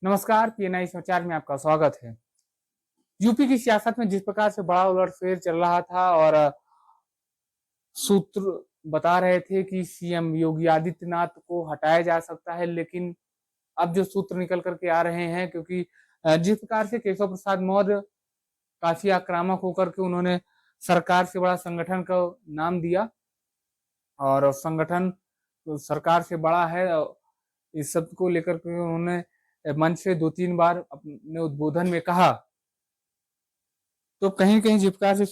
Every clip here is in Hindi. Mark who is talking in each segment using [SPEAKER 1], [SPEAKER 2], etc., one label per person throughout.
[SPEAKER 1] नमस्कार, पीएनआई समाचार में आपका स्वागत है। यूपी की सियासत में जिस प्रकार से बड़ा उलटफेर चल रहा था और सूत्र बता रहे थे कि सीएम योगी आदित्यनाथ को हटाया जा सकता है, लेकिन अब जो सूत्र निकल करके आ रहे हैं, क्योंकि जिस प्रकार से केशव प्रसाद मौर्य काफी आक्रामक होकर के उन्होंने सरकार से बड़ा संगठन का नाम दिया और संगठन सरकार से बड़ा है, इस सब को लेकर के उन्होंने मंच से 2-3 बार अपने उद्बोधन में कहा। तो कहीं कहीं जिस प्रकार से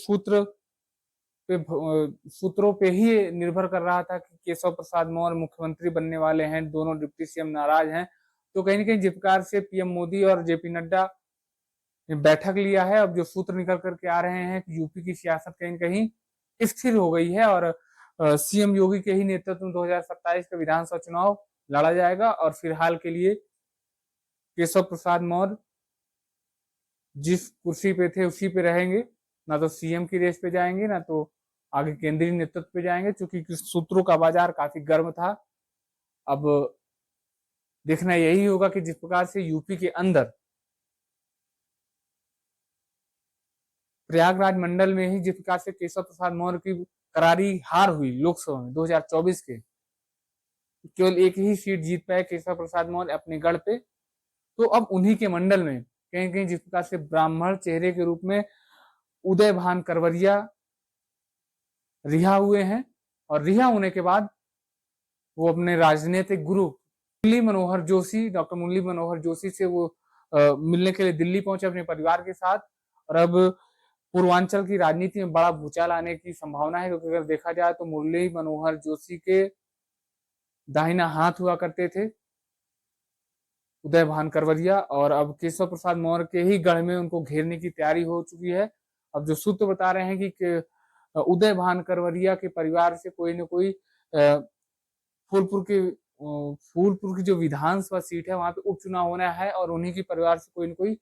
[SPEAKER 1] सूत्रों पे ही निर्भर कर रहा था कि केशव प्रसाद मौर्य मुख्यमंत्री बनने वाले हैं, दोनों डिप्टी सीएम नाराज हैं। तो कहीं न कहीं जिस प्रकार से पीएम मोदी और जेपी नड्डा ने बैठक लिया है, अब जो सूत्र निकल करके आ रहे हैं कि यूपी की सियासत कहीं न कहीं स्थिर हो गई है और सीएम योगी के ही नेतृत्व में 2027 का विधानसभा चुनाव लड़ा जाएगा और फिलहाल के लिए केशव प्रसाद मौर्य जिस कुर्सी पे थे उसी पे रहेंगे, ना तो सीएम की रेस पे जाएंगे, ना तो आगे केंद्रीय नेतृत्व पे जाएंगे, क्योंकि सूत्रों का बाजार काफी गर्म था। अब देखना यही होगा कि जिस प्रकार से यूपी के अंदर प्रयागराज मंडल में ही जिस प्रकार से केशव प्रसाद मौर्य की करारी हार हुई लोकसभा में 2024 के, केवल एक ही सीट जीत पाए केशव प्रसाद मौर्य अपने गढ़ पे। तो अब उन्हीं के मंडल में कहीं कहीं जिस प्रकार से ब्राह्मण चेहरे के रूप में उदय भान करवरिया रिहा हुए हैं और रिहा होने के बाद वो अपने राजनीतिक गुरु डॉक्टर मुरली मनोहर जोशी से वो मिलने के लिए दिल्ली पहुंचे अपने परिवार के साथ। और अब पूर्वांचल की राजनीति में बड़ा भूचाल आने की संभावना है, क्योंकि अगर देखा जाए तो मुरली मनोहर जोशी के दाहिना हाथ हुआ करते थे उदय भान करवरिया, और अब केशव प्रसाद मौर्य के ही गढ़ में उनको घेरने की तैयारी हो चुकी है। अब जो सूत्र बता रहे हैं कि उदय भान करवरिया के परिवार से कोई न कोई फूलपुर की जो विधानसभा सीट है वहां पे उपचुनाव होना है और उन्हीं के परिवार से कोई न कोई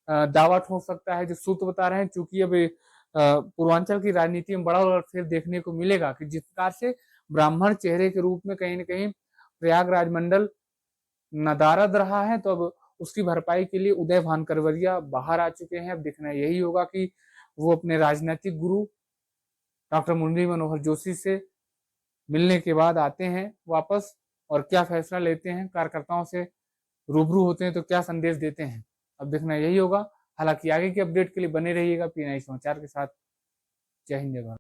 [SPEAKER 1] दावा हो सकता है। जो सूत्र बता रहे हैं, चूंकि अब पूर्वांचल की राजनीति में बड़ा उलटफेर देखने को मिलेगा कि जिस प्रकार से ब्राह्मण चेहरे के रूप में कहीं न कहीं प्रयागराज मंडल नदारद रहा है, तो अब उसकी भरपाई के लिए उदय भान करवरिया बाहर आ चुके हैं। अब देखना यही होगा कि वो अपने राजनीतिक गुरु डॉक्टर मुरली मनोहर जोशी से मिलने के बाद आते हैं वापस और क्या फैसला लेते हैं, कार्यकर्ताओं से रूबरू होते हैं तो क्या संदेश देते हैं, अब देखना यही होगा। हालांकि आगे की अपडेट के लिए बने रहिएगा पीएनआई समाचार के साथ। जय हिंद, जय भारत।